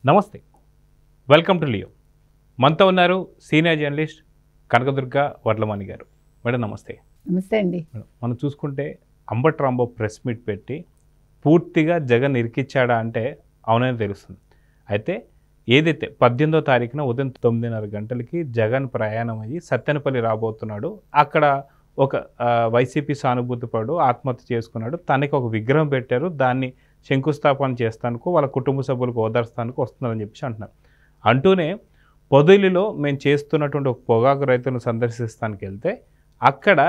నమస్తే, welcome to Leo. మనతో ఉన్నారు సీనియర్ జర్నలిస్ట్ కనకదుర్గ వడ్లమణి గారు. మేడం నమస్తే. నమస్తే అండి. మనం చూసుకుంటే అంబటి రాంబాబు ప్రెస్ మీట్ పెట్టి పూర్తిగా జగన్ ఇరికిచ్చాడా అంటే అవునని తెలుస్తుంది. అయితే ఏదైతే 18వ తారీఖున ఉదయం 9:30 గంటలకి జగన్ ప్రయాణం అయ్యి సత్తెనపల్లి రాబోతున్నాడు. అక్కడ ఒక వైసీపీ సానుభూతిపడు ఆత్మహత్య చేసుకున్నాడు. తనకి ఒక విగ్రహం పెట్టారు, దాన్ని శంకుస్థాపన చేస్తానికి వాళ్ళ కుటుంబ సభ్యులకు ఓదార్స్తానికి వస్తున్నారని చెప్పేసి అంటున్నారు. అంటూనే పొదిలిలో మేము చేస్తున్నటువంటి ఒక పొగాకు రైతులను సందర్శిస్తానికి వెళ్తే అక్కడ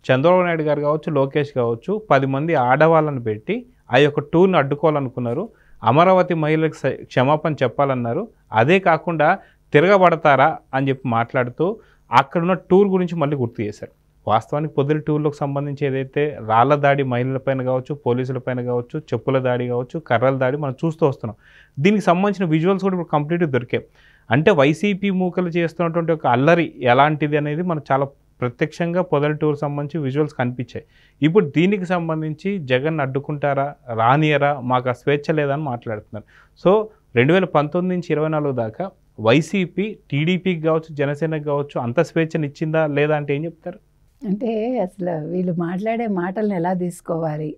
చంద్రబాబు నాయుడు గారు కావచ్చు, లోకేష్ కావచ్చు 10 మంది ఆడవాళ్ళను పెట్టి ఆ యొక్క టూర్ను అడ్డుకోవాలనుకున్నారు. అమరావతి మహిళలకు క్షమాపణ చెప్పాలన్నారు. అదే కాకుండా తిరగబడతారా అని చెప్పి మాట్లాడుతూ అక్కడున్న టూర్ గురించి మళ్ళీ గుర్తు చేశారు. వాస్తవానికి పొదిలి టూర్లకు సంబంధించి ఏదైతే రాళ్ల దాడి మహిళలపైన కావచ్చు, పోలీసులపైన కావచ్చు, చెప్పుల దాడి కావచ్చు, కర్రల దాడి మనం చూస్తూ వస్తున్నాం. దీనికి సంబంధించిన విజువల్స్ కూడా ఇప్పుడు కంప్లీట్గా దొరికాయి. అంటే వైసీపీ మూకలు చేస్తున్నటువంటి ఒక అల్లరి ఎలాంటిది అనేది మనకు చాలా ప్రత్యక్షంగా పొదల టూర్ సంబంధించి విజువల్స్ కనిపించాయి. ఇప్పుడు దీనికి సంబంధించి జగన్ అడ్డుకుంటారా, రానియరా, మాకు ఆ స్వేచ్ఛ లేదని మాట్లాడుతున్నారు. సో 2019 నుంచి 24 దాకా వైసీపీ టీడీపీకి కావచ్చు, జనసేనకి కావచ్చు అంత స్వేచ్ఛనిచ్చిందా లేదా అంటే ఏం చెప్తారు? అంటే అసలు వీళ్ళు మాట్లాడే మాటలను ఎలా తీసుకోవాలి?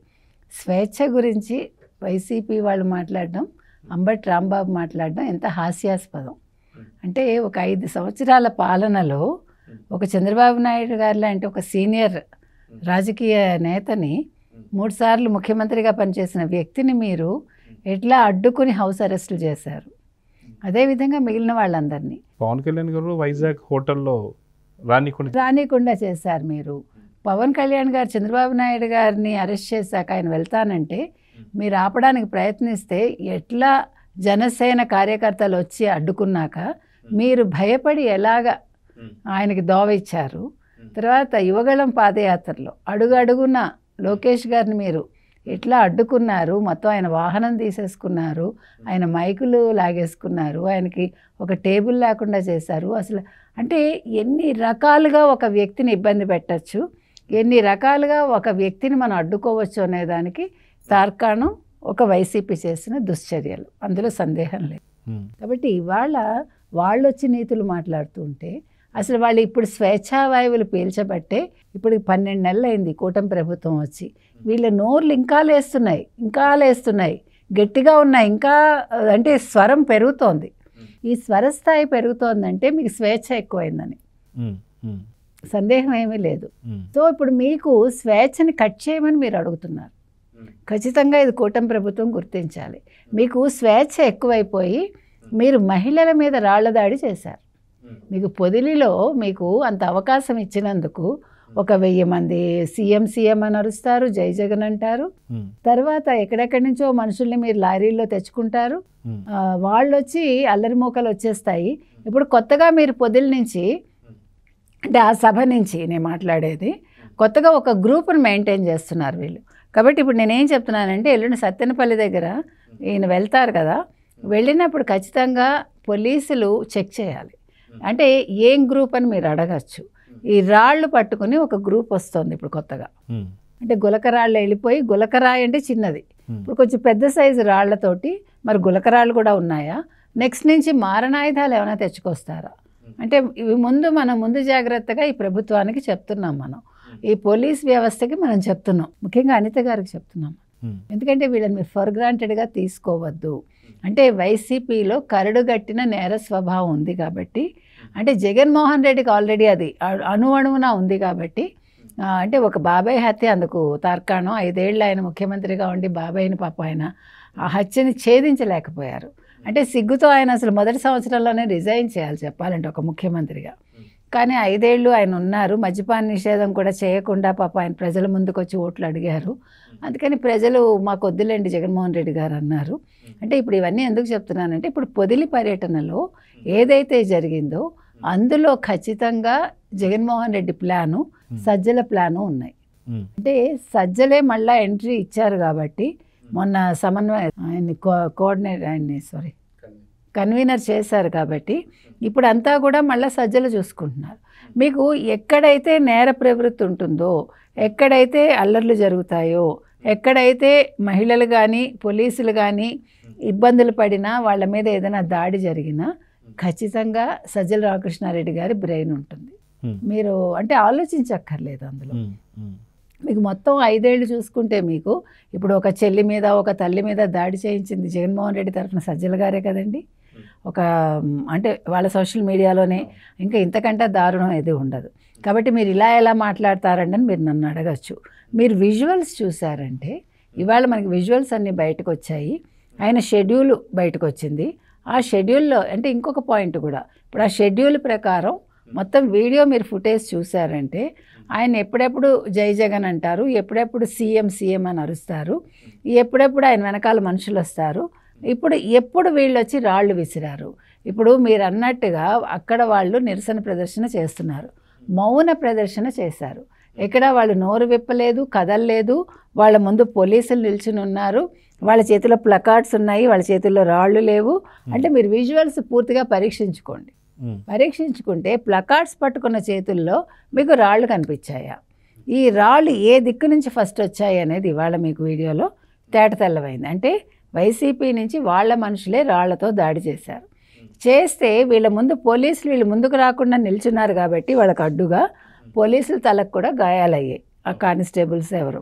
స్వేచ్ఛ గురించి వైసీపీ వాళ్ళు మాట్లాడడం, అంబటి రాంబాబు మాట్లాడడం ఎంత హాస్యాస్పదం. అంటే ఒక 5 సంవత్సరాల పాలనలో ఒక చంద్రబాబు నాయుడు గారు లాంటి ఒక సీనియర్ రాజకీయ నేతని 3 సార్లు ముఖ్యమంత్రిగా పనిచేసిన వ్యక్తిని మీరు ఎట్లా అడ్డుకుని హౌస్ అరెస్టులు చేశారు? అదేవిధంగా మిగిలిన వాళ్ళందరినీ పవన్ కళ్యాణ్ గారు వైజాగ్ హోటల్లో రానికుండా చేశారు. మీరు పవన్ కళ్యాణ్ గారు చంద్రబాబు నాయుడు గారిని అరెస్ట్ చేశాక ఆయన వెళ్తానంటే మీరు ఆపడానికి ప్రయత్నిస్తే ఎట్లా జనసేన కార్యకర్తలు వచ్చి అడ్డుకున్నాక మీరు భయపడి ఎలాగ ఆయనకి దోవ ఇచ్చారు. తర్వాత యువగళం పాదయాత్రలో అడుగడుగున లోకేష్ గారిని మీరు ఎట్లా అడ్డుకున్నారు, మొత్తం ఆయన వాహనం తీసేసుకున్నారు, ఆయన మైకులు లాగేసుకున్నారు, ఆయనకి ఒక టేబుల్ లేకుండా చేశారు. అసలు అంటే ఎన్ని రకాలుగా ఒక వ్యక్తిని ఇబ్బంది పెట్టచ్చు, ఎన్ని రకాలుగా ఒక వ్యక్తిని మనం అడ్డుకోవచ్చు అనేదానికి తార్కాణం ఒక వైసీపీ చేసిన దుశ్చర్యలు, అందులో సందేహం లేదు. కాబట్టి ఇవాళ వాళ్ళు వచ్చి నీతులు మాట్లాడుతూ ఉంటే అసలు వాళ్ళు ఇప్పుడు స్వేచ్ఛావాయువులు పీల్చబట్టే ఇప్పుడు 12 నెలలు అయింది కూటమి ప్రభుత్వం వచ్చి. వీళ్ళ నోర్లు ఇంకా లేస్తున్నాయి, గట్టిగా ఉన్నాయి, ఇంకా అంటే స్వరం పెరుగుతోంది. ఈ స్వరస్థాయి పెరుగుతోందంటే మీకు స్వేచ్ఛ ఎక్కువైందని సందేహం ఏమీ లేదు. సో ఇప్పుడు మీకు స్వేచ్ఛని కట్ చేయమని మీరు అడుగుతున్నారు. ఖచ్చితంగా ఇది కూటమి ప్రభుత్వం గుర్తించాలి. మీకు స్వేచ్ఛ ఎక్కువైపోయి మీరు మహిళల మీద రాళ్ల దాడి చేశారు. మీకు పొదిలిలో మీకు అంత అవకాశం ఇచ్చినందుకు ఒక 1000 మంది సీఎం అని అరుస్తారు, జై జగన్ అంటారు. తర్వాత ఎక్కడెక్కడి నుంచో మనుషుల్ని మీరు లారీల్లో తెచ్చుకుంటారు, వాళ్ళు వచ్చి అల్లరి మూకలు వచ్చేస్తాయి. ఇప్పుడు కొత్తగా మీరు పొదిలి నుంచి అంటే ఆ సభ నుంచి నేను మాట్లాడేది, కొత్తగా ఒక గ్రూప్ను మెయింటైన్ చేస్తున్నారు వీళ్ళు. కాబట్టి ఇప్పుడు నేనేం చెప్తున్నానంటే ఎల్లుండి సత్తెనపల్లి దగ్గర ఈయన వెళ్తారు కదా, వెళ్ళినప్పుడు ఖచ్చితంగా పోలీసులు చెక్ చేయాలి. అంటే ఏం గ్రూప్ అని మీరు అడగచ్చు. ఈ రాళ్ళు పట్టుకుని ఒక గ్రూప్ వస్తుంది ఇప్పుడు కొత్తగా. అంటే గులకరాళ్ళు వెళ్ళిపోయి, గులకరాయి అంటే చిన్నది, ఇప్పుడు కొంచెం పెద్ద సైజు రాళ్లతోటి మరి గులకరాళ్ళు కూడా ఉన్నాయా, నెక్స్ట్ నుంచి మారణాయుధాలు ఏమైనా తెచ్చుకొస్తారా అంటే ఇవి మనం ముందు జాగ్రత్తగా ఈ ప్రభుత్వానికి చెప్తున్నాం. మనం ఈ పోలీస్ వ్యవస్థకి మనం చెప్తున్నాం, ముఖ్యంగా అనిత గారికి చెప్తున్నాం. ఎందుకంటే వీళ్ళని మీరు ఫర్ గ్రాంటెడ్గా తీసుకోవద్దు. అంటే వైసీపీలో కరడుగట్టిన నేర స్వభావం ఉంది కాబట్టి, అంటే జగన్మోహన్ రెడ్డికి ఆల్రెడీ అది అణువణువున ఉంది కాబట్టి, అంటే ఒక బాబాయ్ హత్య అందుకు తార్కాణం. 5 ఏళ్ళు ఆయన ముఖ్యమంత్రిగా ఉండి బాబాయ్ని పాప ఆయన ఆ హత్యని ఛేదించలేకపోయారు. అంటే సిగ్గుతో ఆయన అసలు మొదటి సంవత్సరంలోనే రిజైన్ చేయాలి చెప్పాలంటే ఒక ముఖ్యమంత్రిగా. కానీ 5 ఏళ్ళు ఆయన ఉన్నారు. మద్యపాన నిషేధం కూడా చేయకుండా పాప ఆయన ప్రజల ముందుకు వచ్చి ఓట్లు అడిగారు. అందుకని ప్రజలు మాకు వద్దులేండి జగన్మోహన్ రెడ్డి గారు అన్నారు. అంటే ఇప్పుడు ఇవన్నీ ఎందుకు చెప్తున్నానంటే ఇప్పుడు పొదిలి పర్యటనలో ఏదైతే జరిగిందో అందులో ఖచ్చితంగా జగన్మోహన్ రెడ్డి ప్లాను, సజ్జల ప్లాను ఉన్నాయి. అంటే సజ్జలే మళ్ళీ ఎంట్రీ ఇచ్చారు కాబట్టి మొన్న సమన్వయ కన్వీనర్ చేశారు కాబట్టి ఇప్పుడు అంతా కూడా మళ్ళీ సజ్జలు చూసుకుంటున్నారు. మీకు ఎక్కడైతే నేర ప్రవృత్తి ఉంటుందో, ఎక్కడైతే అల్లర్లు జరుగుతాయో, ఎక్కడైతే మహిళలు కానీ పోలీసులు కానీ ఇబ్బందులు పడినా వాళ్ళ మీద ఏదైనా దాడి జరిగినా ఖచ్చితంగా సజ్జల రామకృష్ణారెడ్డి గారి బ్రెయిన్ ఉంటుంది. మీరు అంటే ఆలోచించక్కర్లేదు అందులో. మీకు మొత్తం 5 ఏళ్ళు చూసుకుంటే మీకు ఇప్పుడు ఒక చెల్లి మీద ఒక తల్లి మీద దాడి చేయించింది జగన్మోహన్ రెడ్డి తరఫున సజ్జల గారే కదండి. ఒక అంటే వాళ్ళ సోషల్ మీడియాలోనే ఇంకా ఇంతకంటే దారుణం ఏది ఉండదు. కాబట్టి మీరు ఇలా ఎలా మాట్లాడతారండి అని మీరు నన్ను అడగచ్చు. మీరు విజువల్స్ చూసారంటే ఇవాళ మనకి విజువల్స్ అన్నీ బయటకు వచ్చాయి. ఆయన షెడ్యూల్ బయటకు వచ్చింది. ఆ షెడ్యూల్లో అంటే ఇంకొక పాయింట్ కూడా, ఇప్పుడు ఆ షెడ్యూల్ ప్రకారం మొత్తం వీడియో మీరు ఫుటేజ్ చూసారంటే ఆయన ఎప్పుడెప్పుడు జై జగన్ అంటారు, ఎప్పుడెప్పుడు సీఎం సీఎం అని అరుస్తారు, ఎప్పుడెప్పుడు ఆయన వెనకాల మనుషులు వస్తారు, ఎప్పుడు వీళ్ళు వచ్చి రాళ్ళు విసిరారు. ఇప్పుడు మీరు అన్నట్టుగా అక్కడ వాళ్ళు నిరసన ప్రదర్శన చేస్తున్నారు, మౌన ప్రదర్శన చేశారు. ఎక్కడ వాళ్ళు నోరు విప్పలేదు, కదలలేదు. వాళ్ళ ముందు పోలీసులు నిల్చుని ఉన్నారు, వాళ్ళ చేతిలో ప్లకార్డ్స్ ఉన్నాయి, వాళ్ళ చేతుల్లో రాళ్ళు లేవు. అంటే మీరు విజువల్స్ పూర్తిగా పరీక్షించుకోండి. పరీక్షించుకుంటే ప్లకార్డ్స్ పట్టుకున్న చేతుల్లో మీకు రాళ్ళు కనిపించాయా, ఈ రాళ్ళు ఏ దిక్కు నుంచి ఫస్ట్ వచ్చాయి అనేది ఇవాళ మీకు వీడియోలో తేటతెల్లమైంది. అంటే వైసీపీ నుంచి వాళ్ళ మనుషులే రాళ్లతో దాడి చేశారు. చేస్తే వీళ్ళ ముందు పోలీసులు వీళ్ళు ముందుకు రాకుండా నిల్చున్నారు కాబట్టి వాళ్ళకు అడ్డుగా పోలీసుల తలకు కూడా గాయాలయ్యాయి, ఆ కానిస్టేబుల్స్ ఎవరు,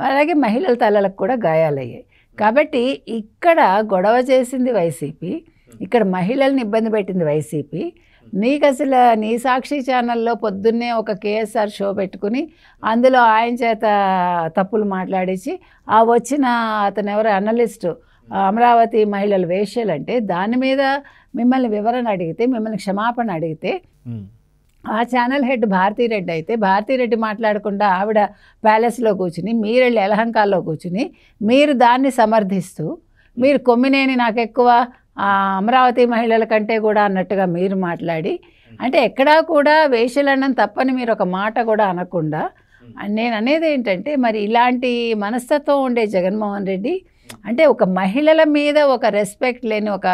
అలాగే మహిళల తలలకు కూడా గాయాలయ్యాయి. కాబట్టి ఇక్కడ గొడవ చేసింది వైసీపీ, ఇక్కడ మహిళల్ని ఇబ్బంది పెట్టింది వైసీపీ. నీకు అసలు నీ సాక్షి ఛానల్లో పొద్దున్నే ఒక కేఎస్ఆర్ షో పెట్టుకుని అందులో ఆయన చేత తప్పులు మాట్లాడించి ఆ వచ్చిన అతను ఎవరు అనలిస్టు అమరావతి మహిళల వేశ్యలు అంటే దాని మీద మిమ్మల్ని వివరణ అడిగితే, మిమ్మల్ని క్షమాపణ అడిగితే ఆ ఛానల్ హెడ్ భారతీరెడ్డి అయితే భారతీరెడ్డి మాట్లాడకుండా ఆవిడ ప్యాలెస్లో కూర్చుని మీరు వెళ్ళి యలహంకాల్లో కూర్చుని మీరు దాన్ని సమర్థిస్తూ మీరు కొమ్మినేని నాకెక్కువ అమరావతి మహిళల కంటే కూడా అన్నట్టుగా మీరు మాట్లాడి, అంటే ఎక్కడా కూడా వేశ్యలన్నం తప్పని మీరు ఒక మాట కూడా అనకుండా, నేను అనేది ఏంటంటే మరి ఇలాంటి మనస్తత్వం ఉండే జగన్మోహన్ రెడ్డి, అంటే ఒక మహిళల మీద ఒక రెస్పెక్ట్ లేని ఒక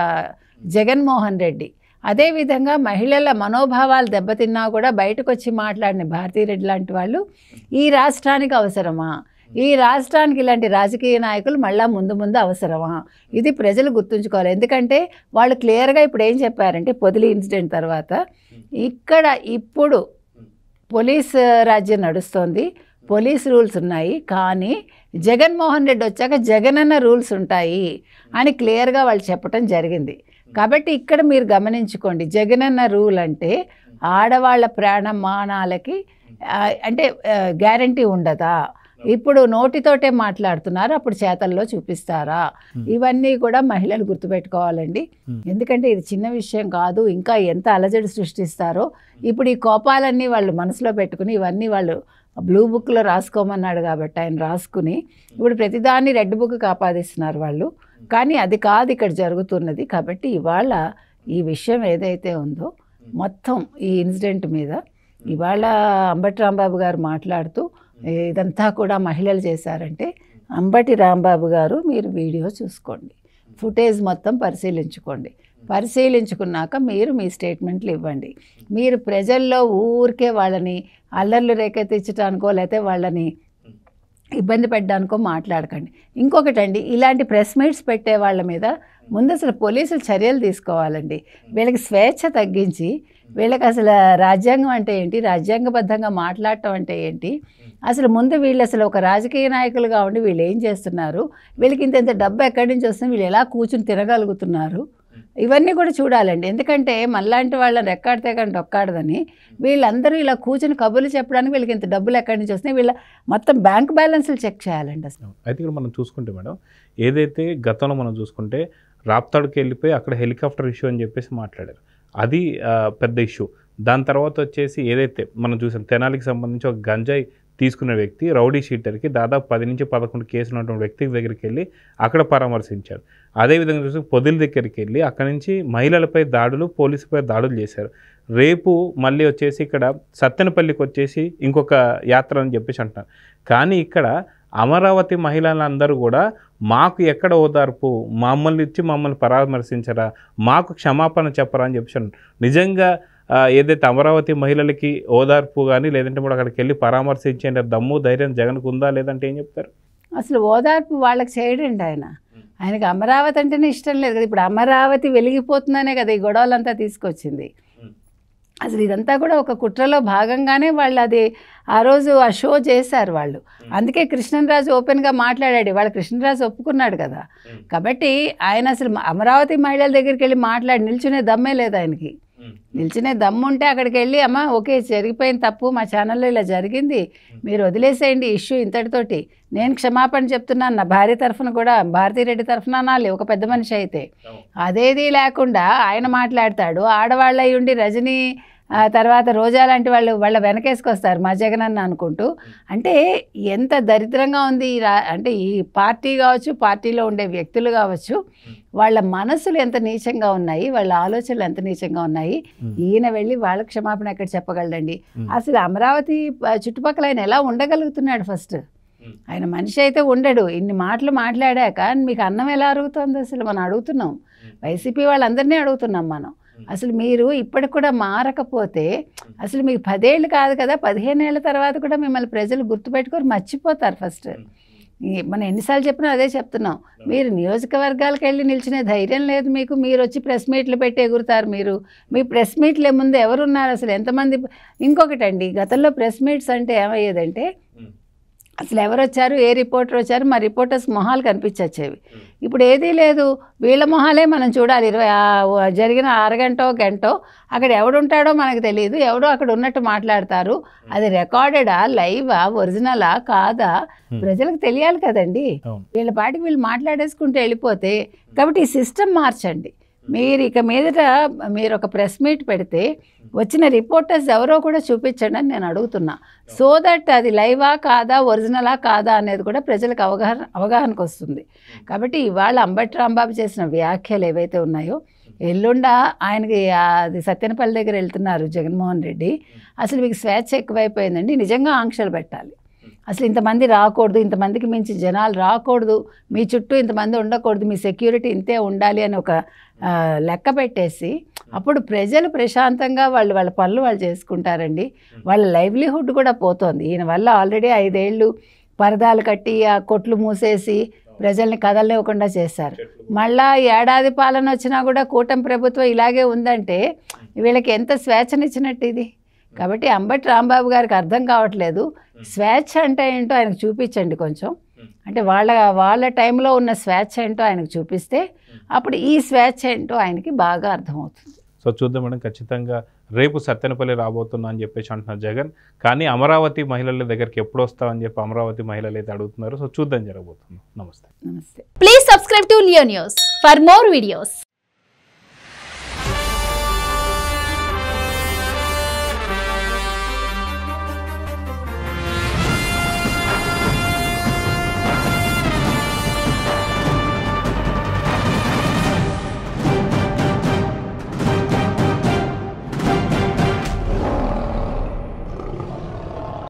జగన్మోహన్ రెడ్డి, అదేవిధంగా మహిళల మనోభావాలు దెబ్బతిన్నా కూడా బయటకు వచ్చి మాట్లాడిన భారతీరెడ్డి లాంటి వాళ్ళు ఈ రాష్ట్రానికి అవసరమా, ఈ రాష్ట్రానికి ఇలాంటి రాజకీయ నాయకులు మళ్ళా ముందు ముందు అవసరమా, ఇది ప్రజలు గుర్తుంచుకోవాలి. ఎందుకంటే వాళ్ళు క్లియర్గా ఇప్పుడు ఏం చెప్పారంటే పొదిలి ఇన్సిడెంట్ తర్వాత ఇక్కడ ఇప్పుడు పోలీస్ రాజ్యం నడుస్తోంది, పోలీస్ రూల్స్ ఉన్నాయి, కానీ జగన్మోహన్ రెడ్డి వచ్చాక జగనన్న రూల్స్ ఉంటాయి అని క్లియర్గా వాళ్ళు చెప్పడం జరిగింది. కాబట్టి ఇక్కడ మీరు గమనించుకోండి, జగనన్న రూల్ అంటే ఆడవాళ్ళ ప్రాణమానాలకి అంటే గ్యారంటీ ఉండదా, ఇప్పుడు నోటితోటే మాట్లాడుతున్నారు, అప్పుడు చేతల్లో చూపిస్తారా, ఇవన్నీ కూడా మహిళలు గుర్తుపెట్టుకోవాలండి. ఎందుకంటే ఇది చిన్న విషయం కాదు, ఇంకా ఎంత అలజడి సృష్టిస్తారో. ఇప్పుడు ఈ కోపాలన్నీ వాళ్ళు మనసులో పెట్టుకుని ఇవన్నీ వాళ్ళు బ్లూ బుక్లో రాసుకోమన్నాడు కాబట్టి ఆయన రాసుకుని ఇప్పుడు ప్రతిదాన్ని రెడ్ బుక్కి ఆపాదిస్తున్నారు వాళ్ళు. కానీ అది కాదు ఇక్కడ జరుగుతున్నది. కాబట్టి ఇవాళ ఈ విషయం ఏదైతే ఉందో మొత్తం ఈ ఇన్సిడెంట్ మీద ఇవాళ అంబటి రాంబాబు గారు మాట్లాడుతూ ఇదంతా కూడా మహిళలు చేశారంటే, అంబటి రాంబాబు గారు మీరు వీడియో చూసుకోండి, ఫుటేజ్ మొత్తం పరిశీలించుకోండి, పరిశీలించుకున్నాక మీరు మీ స్టేట్మెంట్లు ఇవ్వండి. మీరు ప్రజల్లో ఊరికే వాళ్ళని అల్లర్లు రేకెత్తించడానికో లేకపోతే వాళ్ళని ఇబ్బంది పెట్టడానికో మాట్లాడకండి. ఇంకొకటండి, ఇలాంటి ప్రెస్ మీట్స్ పెట్టే వాళ్ళ మీద ముందు అసలు పోలీసులు చర్యలు తీసుకోవాలండి. వీళ్ళకి స్వేచ్ఛ తగ్గించి వీళ్ళకి అసలు రాజ్యాంగం అంటే ఏంటి, రాజ్యాంగబద్ధంగా మాట్లాడటం అంటే ఏంటి, అసలు ముందు వీళ్ళు అసలు ఒక రాజకీయ నాయకులుగా ఉండి వీళ్ళు ఏం చేస్తున్నారు, వీళ్ళకి ఇంత డబ్బు ఎక్కడి నుంచి వస్తుంది, వీళ్ళు ఎలా కూర్చుని తిరగలుగుతున్నారు, ఇవన్నీ కూడా చూడాలండి. ఎందుకంటే మనలాంటి వాళ్ళని రెక్కాడితే కానీ డొక్కాడదని వీళ్ళందరూ ఇలా కూర్చుని కబుర్లు చెప్పడానికి వీళ్ళకి ఇంత డబ్బులు ఎక్కడి నుంచి వస్తున్నాయి, వీళ్ళ మొత్తం బ్యాంక్ బ్యాలెన్స్లు చెక్ చేయాలండి అసలు. అయితే ఇక్కడ మనం చూసుకుంటే మేడం, ఏదైతే గతంలో మనం చూసుకుంటే రాప్తాడుకి వెళ్ళిపోయి అక్కడ హెలికాప్టర్ ఇష్యూ అని చెప్పేసి మాట్లాడారు, అది పెద్ద ఇష్యూ. దాని తర్వాత వచ్చేసి ఏదైతే మనం చూసాం తెనాలికి సంబంధించి ఒక గంజాయి తీసుకున్న వ్యక్తి రౌడీ షీటర్కి దాదాపు 10 నుంచి 11 కేసులు ఉన్నటువంటి వ్యక్తి దగ్గరికి వెళ్ళి అక్కడ పరామర్శించారు. అదేవిధంగా చూసి పొదిలి దగ్గరికి వెళ్ళి అక్కడి నుంచి మహిళలపై దాడులు, పోలీసుపై దాడులు చేశారు. రేపు మళ్ళీ వచ్చేసి ఇక్కడ సత్తెనపల్లికి వచ్చేసి ఇంకొక యాత్ర అని చెప్పేసి అంటున్నారు. కానీ ఇక్కడ అమరావతి మహిళలందరూ కూడా మాకు ఎక్కడ ఓదార్పు, మమ్మల్ని ఇచ్చి మమ్మల్ని పరామర్శించరా, మాకు క్షమాపణ చెప్పరా అని చెప్పేసి నిజంగా ఏదైతే అమరావతి మహిళలకి ఓదార్పు కానీ లేదంటే కూడా అక్కడికి వెళ్ళి పరామర్శించే దమ్ము ధైర్యం జగన్కు ఉందా లేదంటే ఏం చెప్తారు? అసలు ఓదార్పు వాళ్ళకి చేయడండి ఆయన. ఆయనకి అమరావతి అంటేనే ఇష్టం లేదు కదా. ఇప్పుడు అమరావతి వెలిగిపోతుందనే కదా ఈ గొడవలంతా తీసుకొచ్చింది. అసలు ఇదంతా కూడా ఒక కుట్రలో భాగంగానే వాళ్ళు అది ఆ రోజు ఆ షో చేశారు వాళ్ళు. అందుకే కృష్ణరాజు ఓపెన్గా మాట్లాడాడు, వాళ్ళు కృష్ణరాజు ఒప్పుకున్నాడు కదా. కాబట్టి ఆయన అసలు అమరావతి మహిళల దగ్గరికి వెళ్ళి నిల్చునే దమ్మే లేదు ఆయనకి. నిల్చునే దమ్ము ఉంటే అక్కడికి వెళ్ళి అమ్మ ఓకే జరిగిపోయిన తప్పు, మా ఛానల్లో ఇలా జరిగింది, మీరు వదిలేసేయండి ఇష్యూ ఇంతటితోటి, నేను క్షమాపణ చెప్తున్నాను నా భార్య తరఫున కూడా, భారతీరెడ్డి తరఫున అనాలి ఒక పెద్ద మనిషి అయితే. అదేది లేకుండా ఆయన మాట్లాడతాడు. ఆడవాళ్ళ అయి ఉండి రజనీ తర్వాత రోజా లాంటి వాళ్ళు వాళ్ళ వెనకేసుకొస్తారు మా జగనన్న అనుకుంటూ. అంటే ఎంత దరిద్రంగా ఉంది అంటే ఈ పార్టీ కావచ్చు, పార్టీలో ఉండే వ్యక్తులు కావచ్చు, వాళ్ళ మనసులు ఎంత నీచంగా ఉన్నాయి, వాళ్ళ ఆలోచనలు ఎంత నీచంగా ఉన్నాయి. ఈయన వెళ్ళి వాళ్ళ క్షమాపణ ఎక్కడ చెప్పగలడండి? అసలు అమరావతి చుట్టుపక్కల ఆయన ఎలా ఉండగలుగుతున్నాడు? ఫస్ట్ ఆయన మనిషి అయితే ఉండడు. ఇన్ని మాటలు మాట్లాడాక మీకు అన్నం ఎలా అరుగుతుంది? అసలు మనం అడుగుతున్నాం, వైసీపీ వాళ్ళందరినీ అడుగుతున్నాం మనం. అసలు మీరు ఇప్పటికి కూడా మారకపోతే అసలు మీకు 10 ఏళ్ళు కాదు కదా, 15 ఏళ్ళ తర్వాత కూడా మిమ్మల్ని ప్రజలు గుర్తుపెట్టుకొని మర్చిపోతారు. ఫస్ట్ మనం ఎన్నిసార్లు చెప్పినా అదే చెప్తున్నాం, మీరు నియోజకవర్గాలకు వెళ్ళి నిలిచిన ధైర్యం లేదు మీకు. మీరు వచ్చి ప్రెస్ మీట్లు పెట్టి ఎగురుతారు. మీ ప్రెస్ మీట్లే ముందు ఎవరున్నారు అసలు, ఎంతమంది? ఇంకొకటండి, గతంలో ప్రెస్ మీట్స్ అంటే ఏమయ్యేదంటే అసలు ఎవరు వచ్చారు, ఏ రిపోర్టర్ వచ్చారు, మా రిపోర్టర్స్ మొహాలు కనిపించచ్చేవి. ఇప్పుడు ఏదీ లేదు, వీళ్ళ మొహాలే మనం చూడాలి. జరిగిన అరగంటో గంటో అక్కడ ఎవడుంటాడో మనకు తెలియదు, ఎవడో అక్కడ ఉన్నట్టు మాట్లాడతారు. అది రికార్డెడా, లైవా, ఒరిజినలా కాదా ప్రజలకు తెలియాలి కదండి. వీళ్ళ పాటికి వీళ్ళు మాట్లాడేసుకుంటూ వెళ్ళిపోతే. కాబట్టి ఈ సిస్టమ్ మార్చండి. మీరు ఇక మీదట మీరు ఒక ప్రెస్ మీట్ పెడితే వచ్చిన రిపోర్టర్స్ ఎవరో కూడా చూపించండి అని నేను అడుగుతున్నా. సో దట్ అది లైవా కాదా, ఒరిజినలా కాదా అనేది కూడా ప్రజలకు అవగాహనకు వస్తుంది. కాబట్టి ఇవాళ అంబటి రాంబాబు చేసిన వ్యాఖ్యలు ఏవైతే ఉన్నాయో, ఎల్లుండ ఆయనకి అది సత్యనపల్లి దగ్గర వెళ్తున్నారు జగన్మోహన్ రెడ్డి. అసలు మీకు స్వేచ్ఛ ఎక్కువైపోయిందండి, నిజంగా ఆంక్షలు పెట్టాలి. అసలు ఇంతమంది రాకూడదు, ఇంతమందికి మించి జనాలు రాకూడదు, మీ చుట్టూ ఇంతమంది ఉండకూడదు, మీ సెక్యూరిటీ ఇంతే ఉండాలి అని ఒక లెక్క పెట్టేసి అప్పుడు ప్రజలు ప్రశాంతంగా వాళ్ళ పనులు వాళ్ళు చేసుకుంటారండి. వాళ్ళ లైవ్లీహుడ్ కూడా పోతోంది. ఈయన వల్ల ఆల్రెడీ 5 ఏళ్ళు పరదాలు కట్టి ఆ కొట్లు మూసేసి ప్రజల్ని కదలనివ్వకుండా చేశారు. మళ్ళా ఏడాది పాలన వచ్చినా కూడా కూటమి ప్రభుత్వం ఇలాగే ఉందంటే వీళ్ళకి ఎంత స్వేచ్ఛనిచ్చినట్టు ఇది. కాబట్టి అంబటి రాంబాబు గారికి అర్థం కావట్లేదు. స్వేచ్ఛ అంటే ఏంటో ఆయనకు చూపించండి కొంచెం. అంటే వాళ్ళ టైంలో ఉన్న స్వేచ్ఛ ఏంటో ఆయనకు చూపిస్తే అప్పుడు ఈ స్వేచ్ఛ ఏంటో ఆయనకి బాగా అర్థమవుతుంది. సో చూద్దాం మేడం, ఖచ్చితంగా రేపు సత్తెనపల్లి రాబోతున్నా అని చెప్పేసి అంటున్నారు జగన్. కానీ అమరావతి మహిళల దగ్గరికి ఎప్పుడు వస్తామని చెప్పి అమరావతి మహిళలు అయితే అడుగుతున్నారు. సో చూద్దాం జరగబోతుంది. నమస్తే. నమస్తే. Please subscribe to Leo news for more videos.